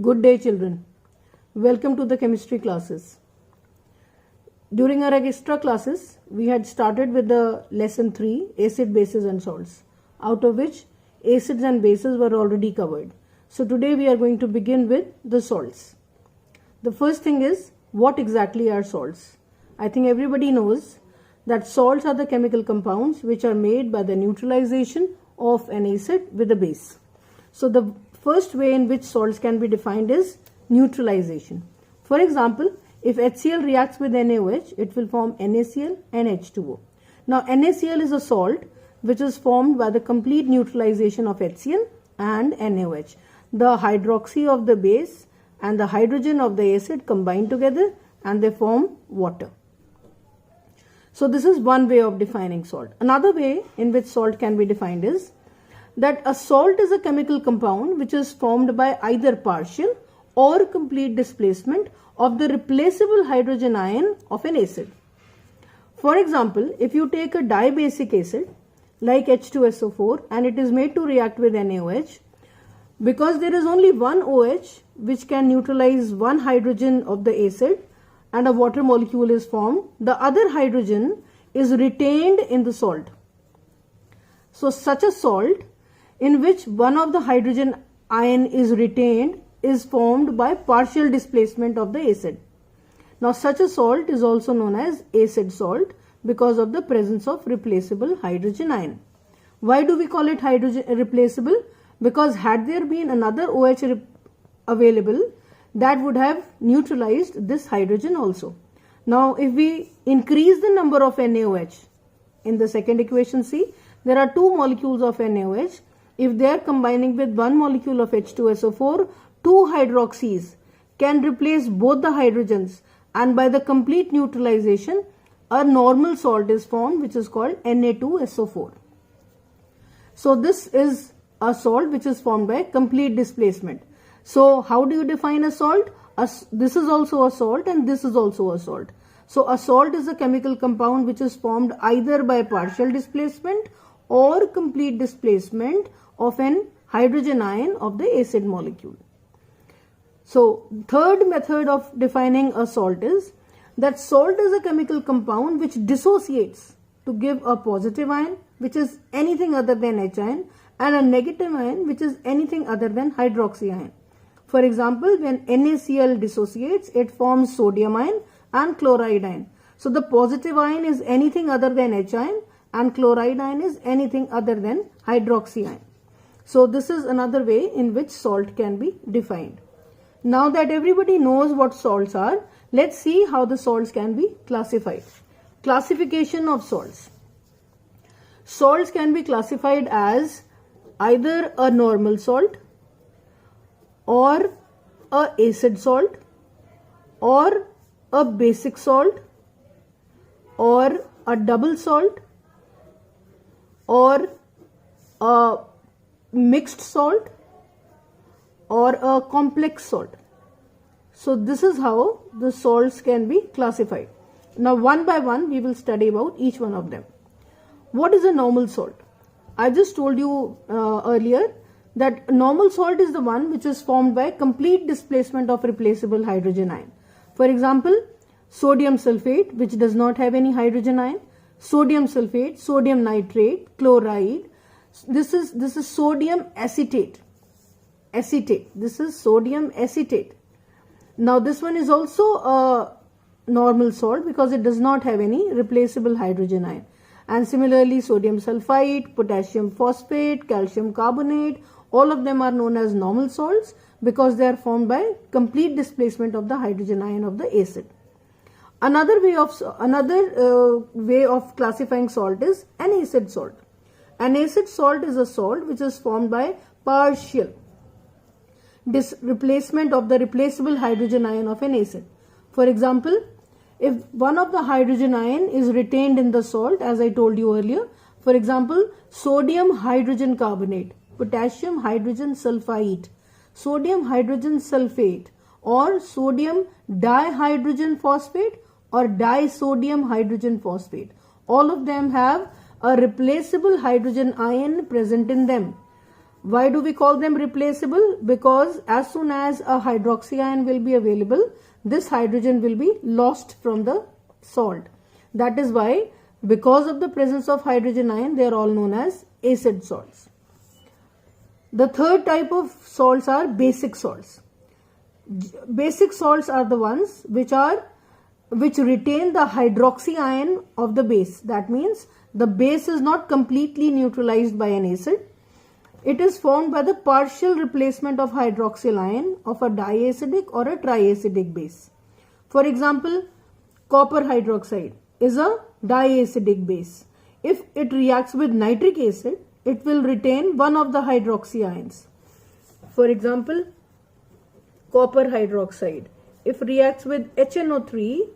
Good day, children. Welcome to the chemistry classes. During our extra classes, we had started with the lesson 3, acid, bases and salts, out of which acids and bases were already covered. So today we are going to begin with the salts. The first thing is, what exactly are salts? I think everybody knows that salts are the chemical compounds which are made by the neutralization of an acid with a base. So the first way in which salts can be defined is neutralization. For example, if HCl reacts with NaOH, it will form NaCl and H2O. Now NaCl is a salt which is formed by the complete neutralization of HCl and NaOH. The hydroxy of the base and the hydrogen of the acid combine together and they form water. So this is one way of defining salt. Another way in which salt can be defined is that a salt is a chemical compound which is formed by either partial or complete displacement of the replaceable hydrogen ion of an acid. For example, if you take a dibasic acid like H2SO4 and it is made to react with NaOH, because there is only one OH which can neutralize one hydrogen of the acid and a water molecule is formed, the other hydrogen is retained in the salt. So such a salt in which one of the hydrogen ion is retained is formed by partial displacement of the acid. Now such a salt is also known as acid salt because of the presence of replaceable hydrogen ion. Why do we call it hydrogen replaceable? Because had there been another OH available, that would have neutralized this hydrogen also. Now if we increase the number of NaOH, in the second equation see, there are two molecules of NaOH. If they are combining with one molecule of H2SO4, two hydroxys can replace both the hydrogens, and by the complete neutralization, a normal salt is formed which is called Na2SO4. So this is a salt which is formed by complete displacement. So how do you define a salt? This is also a salt and this is also a salt. So a salt is a chemical compound which is formed either by partial displacement or complete displacement of an hydrogen ion of the acid molecule. So third method of defining a salt is that salt is a chemical compound which dissociates to give a positive ion which is anything other than H ion and a negative ion which is anything other than hydroxy ion. For example, when NaCl dissociates, it forms sodium ion and chloride ion. So the positive ion is anything other than H ion and chloride ion is anything other than hydroxy ion. So this is another way in which salt can be defined. Now that everybody knows what salts are, let's see how the salts can be classified. Classification of salts. Salts can be classified as either a normal salt or a acid salt or a basic salt or a double salt or a mixed salt or a complex salt. So this is how the salts can be classified. Now one by one we will study about each one of them. What is a normal salt? I just told you earlier that normal salt is the one which is formed by complete displacement of replaceable hydrogen ion. For example, sodium sulfate which does not have any hydrogen ion, sodium sulfate, sodium nitrate, chloride. This is sodium acetate. This is sodium acetate. Now this one is also a normal salt because it does not have any replaceable hydrogen ion. And similarly sodium sulfite, potassium phosphate, calcium carbonate, all of them are known as normal salts because they are formed by complete displacement of the hydrogen ion of the acid. Another way of classifying salt is an acid salt. An acid salt is a salt which is formed by partial replacement of the replaceable hydrogen ion of an acid. For example, if one of the hydrogen ion is retained in the salt, as I told you earlier, for example, sodium hydrogen carbonate, potassium hydrogen sulfite, sodium hydrogen sulfate or sodium dihydrogen phosphate or disodium hydrogen phosphate. All of them have a replaceable hydrogen ion present in them. Why do we call them replaceable? Because as soon as a hydroxy ion will be available, this hydrogen will be lost from the salt. That is why, because of the presence of hydrogen ion, they are all known as acid salts. The third type of salts are basic salts. Basic salts are the ones which retain the hydroxy ion of the base. That means the base is not completely neutralized by an acid. It is formed by the partial replacement of hydroxyl ion of a diacidic or a triacidic base. For example, copper hydroxide is a diacidic base. If it reacts with nitric acid, it will retain one of the hydroxy ions. For example, copper hydroxide, if reacts with HNO3,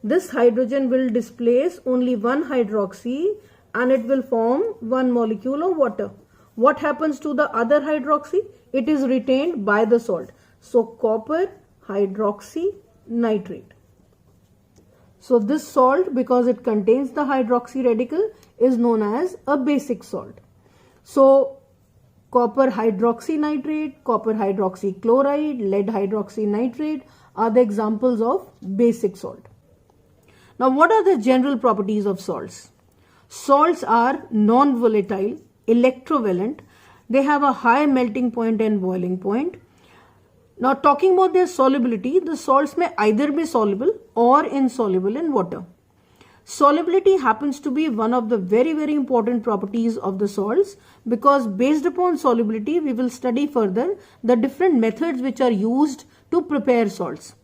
this hydrogen will displace only one hydroxy and it will form one molecule of water. What happens to the other hydroxy? It is retained by the salt. So copper hydroxy nitrate. So this salt, because it contains the hydroxy radical, is known as a basic salt. So copper hydroxy nitrate, copper hydroxy chloride, lead hydroxy nitrate are the examples of basic salt. Now, what are the general properties of salts? Salts are non-volatile, electrovalent. They have a high melting point and boiling point. Now, talking about their solubility, the salts may either be soluble or insoluble in water. Solubility happens to be one of the very, very important properties of the salts, because based upon solubility, we will study further the different methods which are used to prepare salts.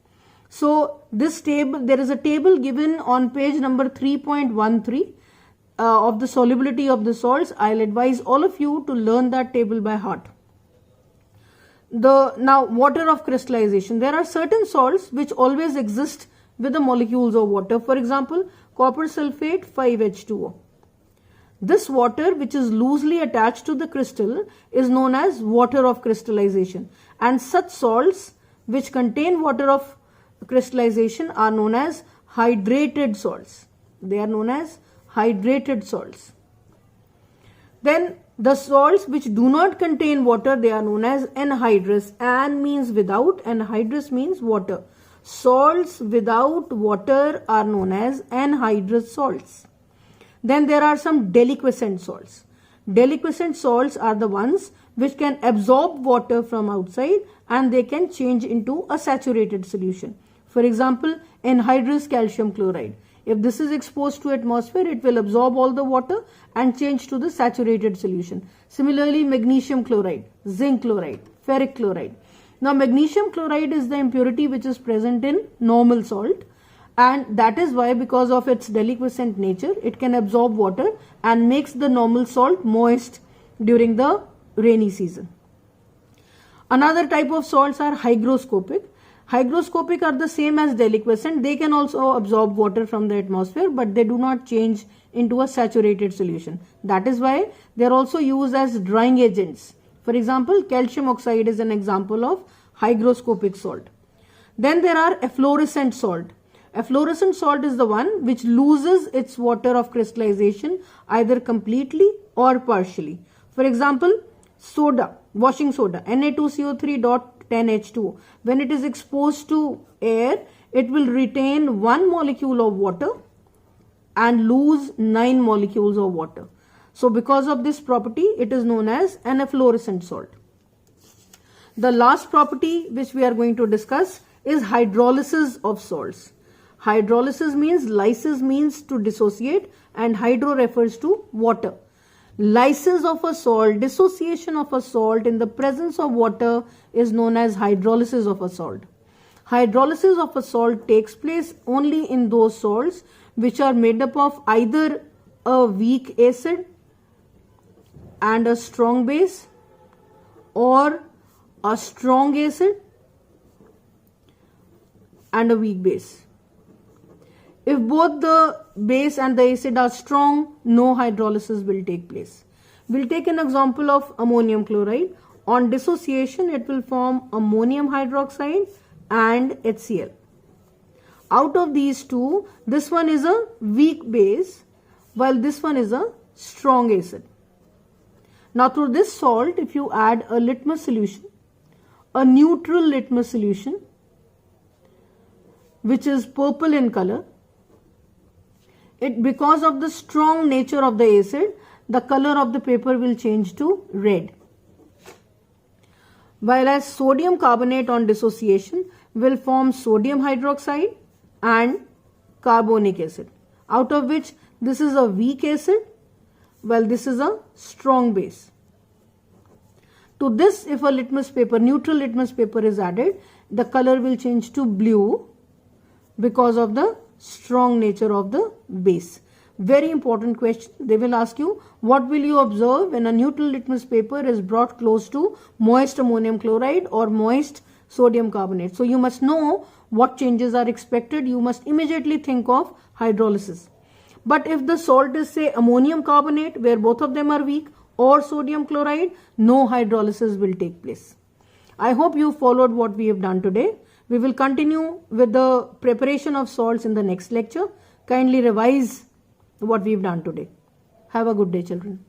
So this table, there is a table given on page number 3.13 of the solubility of the salts. I'll advise all of you to learn that table by heart. Now, water of crystallization. There are certain salts which always exist with the molecules of water. For example, copper sulfate 5H2O. This water, which is loosely attached to the crystal, is known as water of crystallization. And such salts which contain water of crystallization are known as hydrated salts. They are known as hydrated salts. Then the salts which do not contain water, they are known as anhydrous. An means without, anhydrous means water. Salts without water are known as anhydrous salts. Then there are some deliquescent salts. Deliquescent salts are the ones which can absorb water from outside and they can change into a saturated solution. For example, anhydrous calcium chloride. If this is exposed to atmosphere, it will absorb all the water and change to the saturated solution. Similarly, magnesium chloride, zinc chloride, ferric chloride. Now, magnesium chloride is the impurity which is present in normal salt, and that is why, because of its deliquescent nature, it can absorb water and makes the normal salt moist during the rainy season. Another type of salts are hygroscopic. Hygroscopic are the same as deliquescent. They can also absorb water from the atmosphere, but they do not change into a saturated solution. That is why they are also used as drying agents. For example, calcium oxide is an example of hygroscopic salt. Then there are efflorescent salt. Efflorescent salt is the one which loses its water of crystallization either completely or partially. For example, soda, washing soda, Na2CO3.10H2O. When it is exposed to air, it will retain one molecule of water and lose 9 molecules of water. So because of this property, it is known as an efflorescent salt. The last property which we are going to discuss is hydrolysis of salts. Hydrolysis means, lysis means to dissociate, and hydro refers to water. Lysis of a salt, dissociation of a salt in the presence of water is known as hydrolysis of a salt. Hydrolysis of a salt takes place only in those salts which are made up of either a weak acid and a strong base, or a strong acid and a weak base. If both the base and the acid are strong, no hydrolysis will take place. We'll take an example of ammonium chloride. On dissociation, it will form ammonium hydroxide and HCl. Out of these two, this one is a weak base while this one is a strong acid. Now through this salt, if you add a litmus solution, a neutral litmus solution, which is purple in color, because of the strong nature of the acid, the color of the paper will change to red. Whereas sodium carbonate on dissociation will form sodium hydroxide and carbonic acid, out of which this is a weak acid, while this is a strong base. To this, if a litmus paper, neutral litmus paper is added, the color will change to blue because of the strong nature of the base. Very important question. They will ask you, what will you observe when a neutral litmus paper is brought close to moist ammonium chloride or moist sodium carbonate? So you must know what changes are expected. You must immediately think of hydrolysis. But if the salt is, say, ammonium carbonate, where both of them are weak, or sodium chloride, no hydrolysis will take place. I hope you followed what we have done today. We will continue with the preparation of salts in the next lecture. Kindly revise what we have done today. Have a good day, children.